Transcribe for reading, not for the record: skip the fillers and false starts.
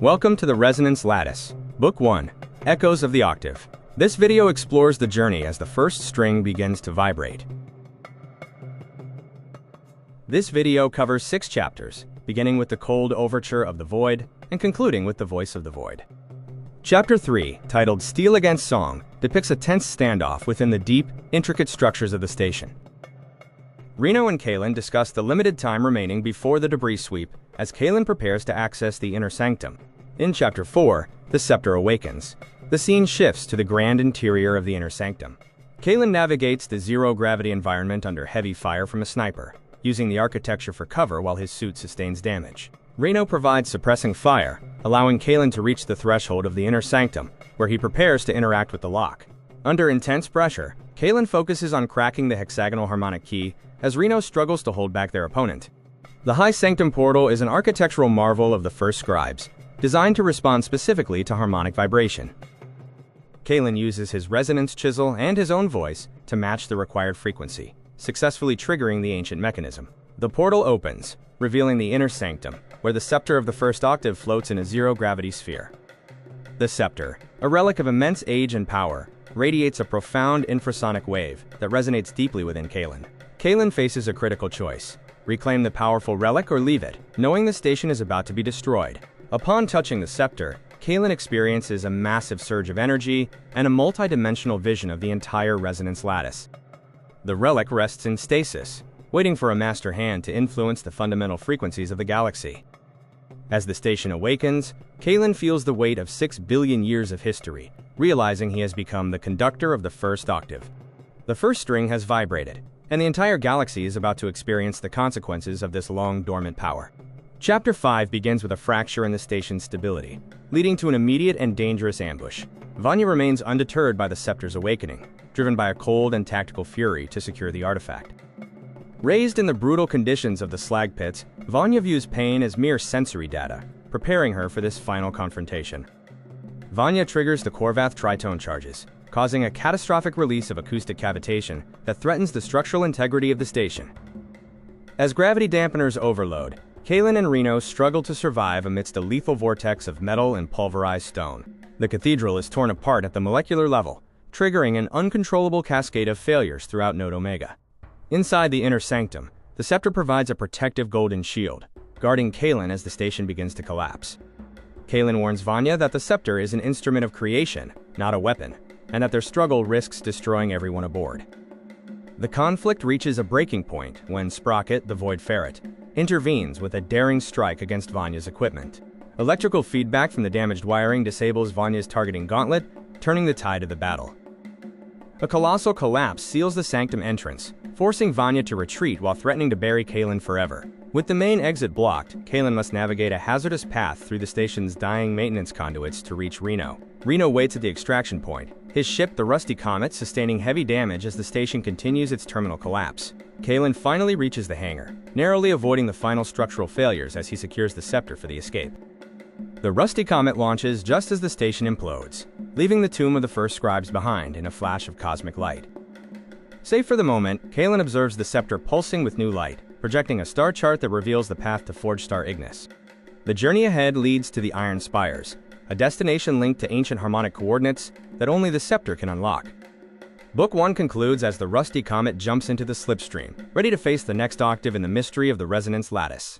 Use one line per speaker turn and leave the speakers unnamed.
Welcome to the Resonance Lattice, Book 1, Echoes of the Octave. This video explores the journey as the first string begins to vibrate. This video covers 6 chapters, beginning with the cold overture of the void and concluding with the voice of the void. Chapter 3, titled Steel Against Song, depicts a tense standoff within the deep, intricate structures of the station. Reno and Kaelen discuss the limited time remaining before the debris sweep as Kaelen prepares to access the inner sanctum. In Chapter 4, the Sceptre Awakens, the scene shifts to the grand interior of the inner sanctum. Kaelen navigates the zero-gravity environment under heavy fire from a sniper, using the architecture for cover while his suit sustains damage. Reno provides suppressing fire, allowing Kaelen to reach the threshold of the inner sanctum, where he prepares to interact with the lock. Under intense pressure, Kaelen focuses on cracking the hexagonal harmonic key as Reno struggles to hold back their opponent. The High Sanctum portal is an architectural marvel of the first scribes, designed to respond specifically to harmonic vibration. Kaelen uses his resonance chisel and his own voice to match the required frequency, successfully triggering the ancient mechanism. The portal opens, revealing the inner sanctum, where the scepter of the First Octave floats in a zero-gravity sphere. The scepter, a relic of immense age and power, radiates a profound infrasonic wave that resonates deeply within Kaelen. Kaelen faces a critical choice: reclaim the powerful relic or leave it, knowing the station is about to be destroyed. Upon touching the scepter, Kaelen experiences a massive surge of energy and a multi-dimensional vision of the entire Resonance Lattice. The relic rests in stasis, waiting for a master hand to influence the fundamental frequencies of the galaxy. As the station awakens, Kaelen feels the weight of 6 billion years of history, realizing he has become the conductor of the First Octave. The first string has vibrated, and the entire galaxy is about to experience the consequences of this long-dormant power. Chapter 5 begins with a fracture in the station's stability, leading to an immediate and dangerous ambush. Vanya remains undeterred by the scepter's awakening, driven by a cold and tactical fury to secure the artifact. Raised in the brutal conditions of the slag pits, Vanya views pain as mere sensory data, preparing her for this final confrontation. Vanya triggers the Khorvath tritone charges, causing a catastrophic release of acoustic cavitation that threatens the structural integrity of the station. As gravity dampeners overload, Kaelen and Reno struggle to survive amidst a lethal vortex of metal and pulverized stone. The cathedral is torn apart at the molecular level, triggering an uncontrollable cascade of failures throughout Node Omega. Inside the inner sanctum, the scepter provides a protective golden shield, guarding Kaelen as the station begins to collapse. Kaelen warns Vanya that the scepter is an instrument of creation, not a weapon, and that their struggle risks destroying everyone aboard. The conflict reaches a breaking point when Sprocket, the Void Ferret, intervenes with a daring strike against Vanya's equipment. Electrical feedback from the damaged wiring disables Vanya's targeting gauntlet, turning the tide of the battle. A colossal collapse seals the sanctum entrance, forcing Vanya to retreat while threatening to bury Kaelen forever. With the main exit blocked, Kaelen must navigate a hazardous path through the station's dying maintenance conduits to reach Reno. Reno waits at the extraction point, his ship, the Rusty Comet, sustaining heavy damage as the station continues its terminal collapse. Kaelen finally reaches the hangar, narrowly avoiding the final structural failures as he secures the scepter for the escape. The Rusty Comet launches just as the station implodes, leaving the tomb of the first scribes behind in a flash of cosmic light. Safe for the moment, Kaelen observes the scepter pulsing with new light, projecting a star chart that reveals the path to Forge-Star Ignis. The journey ahead leads to the Iron Spires, a destination linked to ancient harmonic coordinates that only the scepter can unlock. Book 1 concludes as the Rusty Comet jumps into the slipstream, ready to face the next octave in the mystery of the Resonance Lattice.